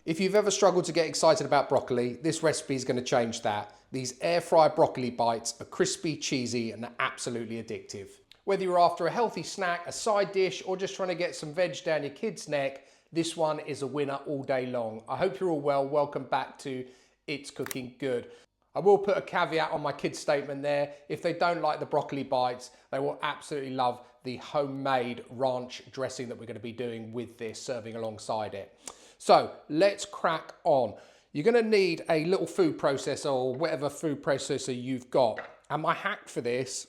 If you've ever struggled to get excited about broccoli, this recipe is going to change that. These air fried broccoli bites are crispy, cheesy, and absolutely addictive. Whether you're after a healthy snack, a side dish, or just trying to get some veg down your kid's neck, this one is a winner all day long. I hope you're all well. Welcome back to It's Cooking Good. I will put a caveat on my kids' statement there. If they don't like the broccoli bites, they will absolutely love the homemade ranch dressing that we're going to be doing with this, serving alongside it. So let's crack on. You're going to need a little food processor or whatever food processor you've got. And my hack for this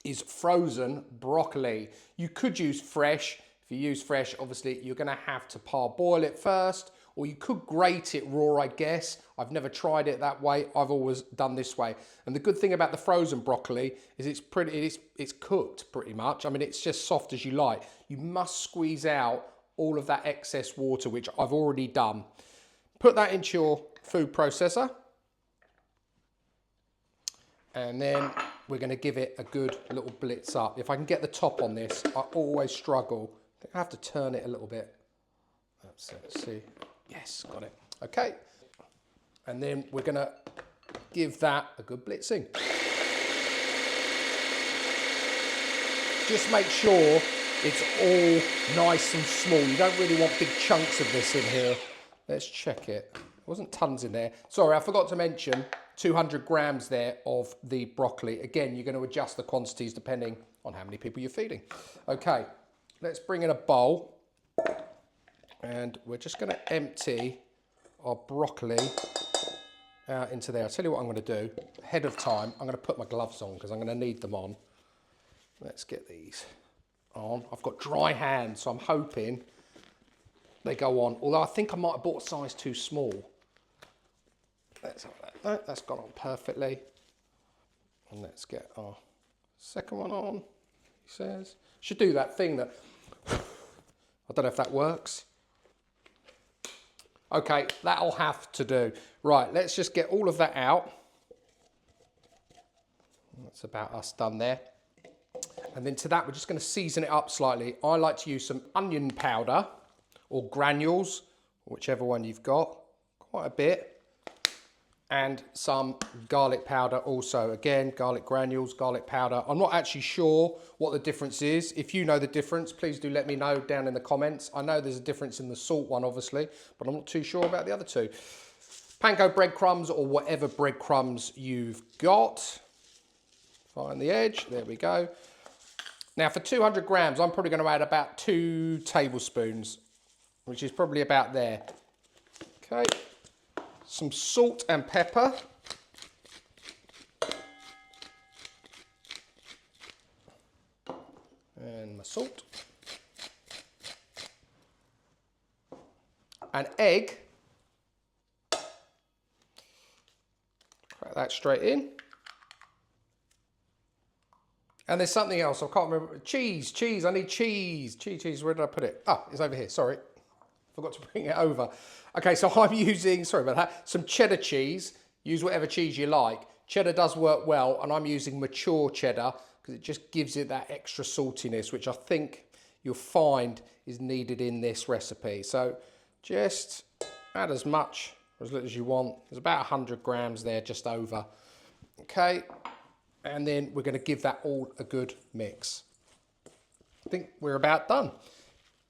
is frozen broccoli. You could use fresh. If you use fresh, obviously you're going to have to parboil it first, or you could grate it raw, I guess. I've never tried it that way. I've always done this way. And the good thing about the frozen broccoli is it's cooked pretty much. I mean, it's just soft as you like. You must squeeze out all of that excess water, which I've already done. Put that into your food processor. And then we're going to give it a good little blitz up. If I can get the top on this, I always struggle. I have to turn it a little bit. That's it. Let's see. Yes, got it. Okay. And then we're going to give that a good blitzing. Just make sure it's all nice and small. You don't really want big chunks of this in here. Let's check it. There wasn't tons in there. Sorry, I forgot to mention 200 grams there of the broccoli. Again, you're going to adjust the quantities depending on how many people you're feeding. Okay, let's bring in a bowl. And we're just going to empty our broccoli out into there. I'll tell you what I'm going to do. Ahead of time, I'm going to put my gloves on because I'm going to need them on. Let's get these on. I've got dry hands, so I'm hoping they go on. Although I think I might have bought a size too small. Let's have that. No, that's gone on perfectly. And let's get our second one on, he says. Should do that thing that, I don't know if that works. Okay, that'll have to do. Right, let's just get all of that out. That's about us done there. And then to that, we're just going to season it up slightly. I like to use some onion powder or granules, whichever one you've got, quite a bit. And some garlic powder also. Again, garlic granules, garlic powder. I'm not actually sure what the difference is. If you know the difference, please do let me know down in the comments. I know there's a difference in the salt one, obviously, but I'm not too sure about the other two. Panko breadcrumbs or whatever breadcrumbs you've got. Find the edge, there we go. Now for 200 grams, I'm probably going to add about 2 tablespoons, which is probably about there. Okay. Some salt and pepper. And my salt. An egg. Crack that straight in. And there's something else, I can't remember. Cheese, I need cheese. Cheese, where did I put it? Ah, it's over here, sorry. Forgot to bring it over. Okay, so I'm using, sorry about that, some cheddar cheese. Use whatever cheese you like. Cheddar does work well, and I'm using mature cheddar because it just gives it that extra saltiness, which I think you'll find is needed in this recipe. So just add as much or as little as you want. There's about 100 grams there, just over. Okay, and then we're going to give that all a good mix. I think we're about done.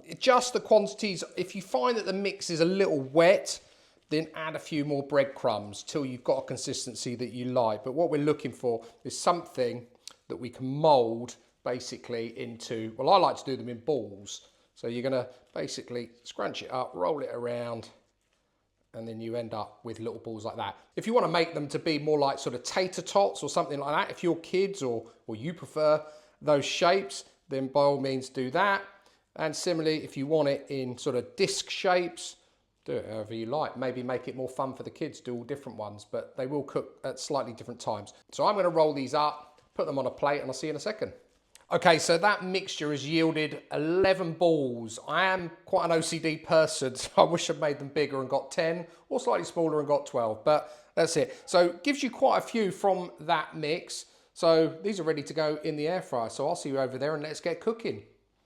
Adjust the quantities. If you find that the mix is a little wet, then add a few more breadcrumbs till you've got a consistency that you like. But what we're looking for is something that we can mold basically into, well, I like to do them in balls. So you're going to basically scrunch it up, roll it around, and then you end up with little balls like that. If you want to make them to be more like sort of tater tots or something like that, if you're kids or you prefer those shapes, then by all means do that. And similarly, if you want it in sort of disc shapes, do it however you like. Maybe make it more fun for the kids, do all different ones, but they will cook at slightly different times. So I'm going to roll these up, put them on a plate, and I'll see you in a second. Okay, so that mixture has yielded 11 balls. I am quite an OCD person, so I wish I'd made them bigger and got 10, or slightly smaller and got 12, but that's it. So it gives you quite a few from that mix. So these are ready to go in the air fryer. So I'll see you over there and let's get cooking.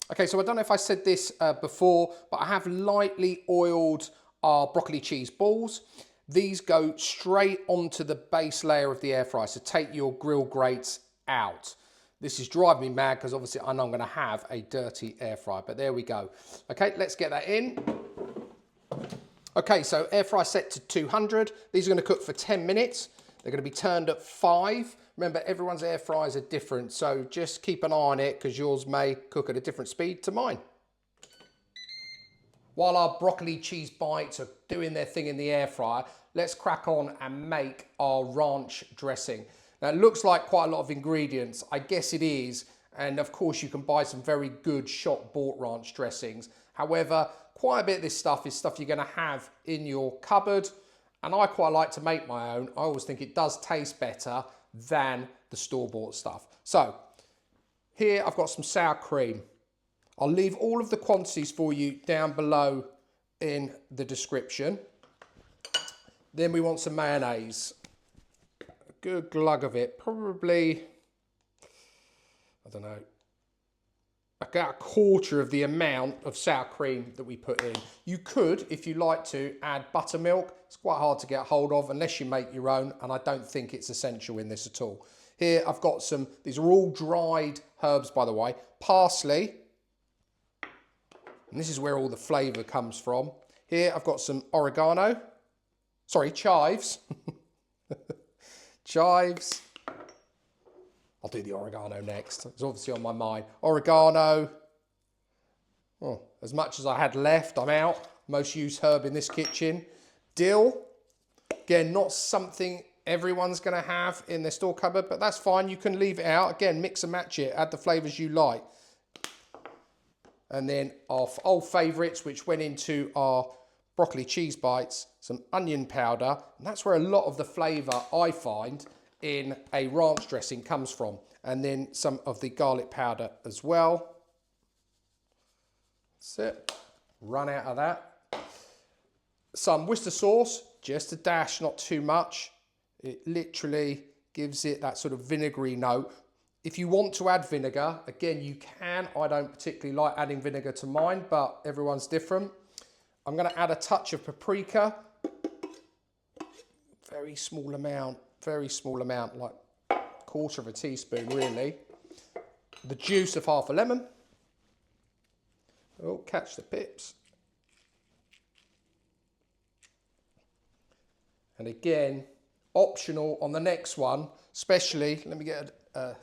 Okay, so I don't know if I said this before, but I have lightly oiled our broccoli cheese balls. These go straight onto the base layer of the air fryer, so take your grill grates out. This is driving me mad because obviously I know I'm going to have a dirty air fryer, but there we go. Okay, let's get that in. Okay, so air fry set to 200. These are going to cook for 10 minutes. They're going to be turned at 5. Remember, everyone's air fryers are different, so just keep an eye on it because yours may cook at a different speed to mine. While our broccoli cheese bites are doing their thing in the air fryer, let's crack on and make our ranch dressing. Now, it looks like quite a lot of ingredients. I guess it is. And of course, you can buy some very good shop-bought ranch dressings. However, quite a bit of this stuff is stuff you're going to have in your cupboard. And I quite like to make my own. I always think it does taste better than the store-bought stuff. So, here I've got some sour cream. I'll leave all of the quantities for you down below in the description. Then we want some mayonnaise. A good glug of it. Probably, I don't know, about a quarter of the amount of sour cream that we put in. You could, if you like to, add buttermilk. It's quite hard to get hold of unless you make your own, and I don't think it's essential in this at all. Here I've got some, these are all dried herbs by the way, parsley. And this is where all the flavour comes from. Here I've got some oregano. Sorry, chives. Chives. I'll do the oregano next. It's obviously on my mind. Oregano. Oh, as much as I had left, I'm out. Most used herb in this kitchen. Dill. Again, not something everyone's going to have in their store cupboard, but that's fine. You can leave it out. Again, mix and match it. Add the flavours you like. And then our old favourites, which went into our broccoli cheese bites, some onion powder. And that's where a lot of the flavour I find in a ranch dressing comes from. And then some of the garlic powder as well. That's it. Run out of that. Some Worcester sauce, just a dash, not too much. It literally gives it that sort of vinegary note. If you want to add vinegar, again, you can. I don't particularly like adding vinegar to mine, but everyone's different. I'm going to add a touch of paprika. Very small amount, like a quarter of a teaspoon, really. The juice of half a lemon. Oh, catch the pips. And again, optional on the next one, especially, let me get a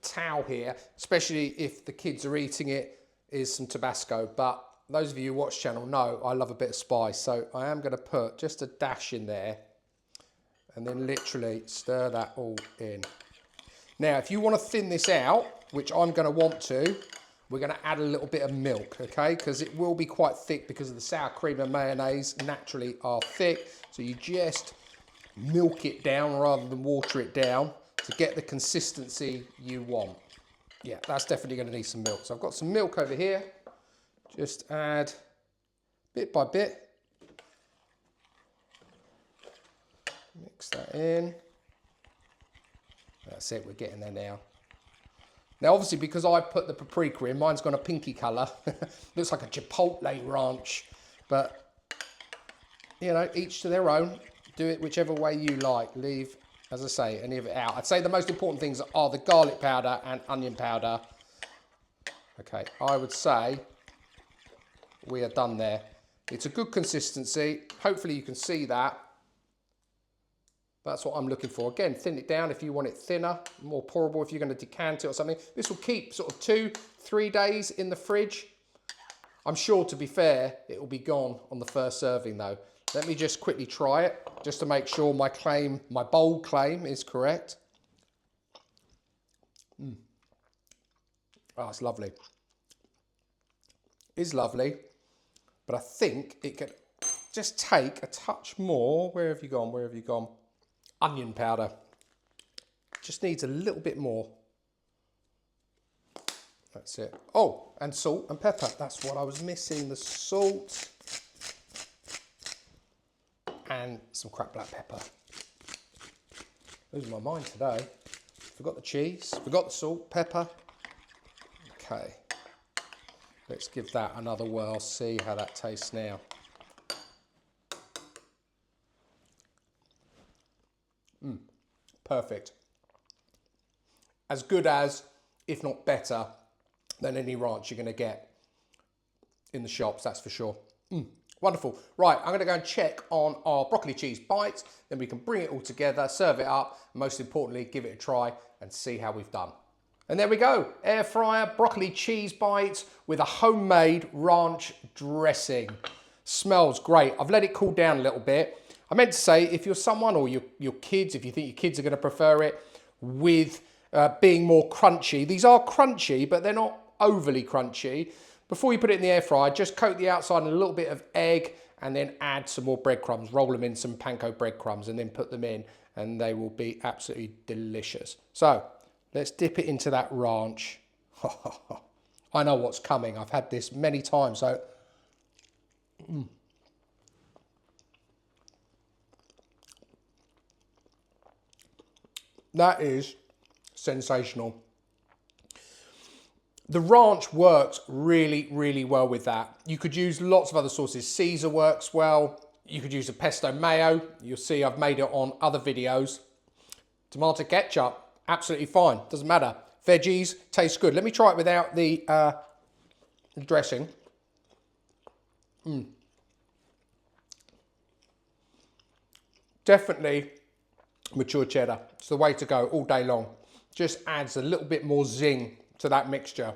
towel here, especially if the kids are eating it, is some Tabasco. But those of you who watch channel know I love a bit of spice, so I am going to put just a dash in there and then literally stir that all in. Now, if you want to thin this out, which I'm going to want to, we're going to add a little bit of milk, okay? Because it will be quite thick because of the sour cream and mayonnaise naturally are thick. So you just milk it down rather than water it down to get the consistency you want. Yeah, that's definitely going to need some milk. So I've got some milk over here. Just add bit by bit. Mix that in. That's it, we're getting there now. Now obviously because I put the paprika in, mine's got a pinky colour. Looks like a Chipotle ranch. But, you know, each to their own. Do it whichever way you like. Leave, as I say, any of it out. I'd say the most important things are the garlic powder and onion powder. Okay, I would say we are done there. It's a good consistency. Hopefully you can see that. That's what I'm looking for. Again, thin it down if you want it thinner, more pourable if you're going to decant it or something. This will keep sort of 2-3 days in the fridge. I'm sure, to be fair, it will be gone on the first serving though. Let me just quickly try it, just to make sure my bold claim is correct. Oh, it's lovely. It's lovely, but I think it could just take a touch more. Where have you gone? Where have you gone? Onion powder. Just needs a little bit more. That's it. Oh, and salt and pepper. That's what I was missing, the salt. And some cracked black pepper. Losing my mind today. Forgot the cheese, forgot the salt, pepper. Okay. Let's give that another whirl, see how that tastes now. Perfect. As good as, if not better, than any ranch you're going to get in the shops, that's for sure. Wonderful. Right, I'm going to go and check on our broccoli cheese bites, then we can bring it all together, serve it up, and most importantly, give it a try and see how we've done. And there we go, air fryer broccoli cheese bites with a homemade ranch dressing. Smells great. I've let it cool down a little bit. I meant to say, if you're someone or your kids, if you think your kids are going to prefer it with being more crunchy, these are crunchy, but they're not overly crunchy. Before you put it in the air fryer, just coat the outside in a little bit of egg and then add some more breadcrumbs. Roll them in some Panko breadcrumbs and then put them in and they will be absolutely delicious. So let's dip it into that ranch. I know what's coming. I've had this many times. So, that is sensational. The ranch works really, really well with that. You could use lots of other sauces. Caesar works well. You could use a pesto mayo. You'll see I've made it on other videos. Tomato ketchup, absolutely fine. Doesn't matter. Veggies, tastes good. Let me try it without the dressing. Definitely mature cheddar. It's the way to go all day long. Just adds a little bit more zing to that mixture.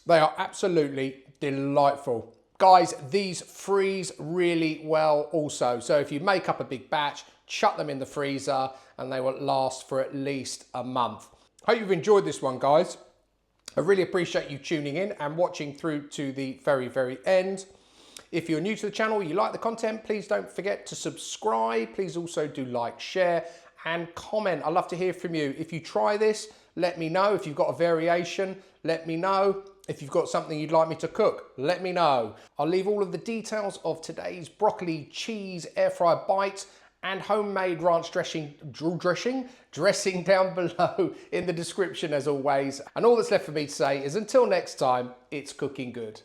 They are absolutely delightful. Guys, these freeze really well also. So if you make up a big batch, chuck them in the freezer and they will last for at least a month. Hope you've enjoyed this one, guys. I really appreciate you tuning in and watching through to the very, very end. If you're new to the channel, you like the content, please don't forget to subscribe. Please also do like, share and comment. I'd love to hear from you. If you try this, let me know. If you've got a variation, let me know. If you've got something you'd like me to cook, let me know. I'll leave all of the details of today's broccoli cheese air fryer bites and homemade ranch dressing down below in the description as always. And all that's left for me to say is until next time, it's cooking good.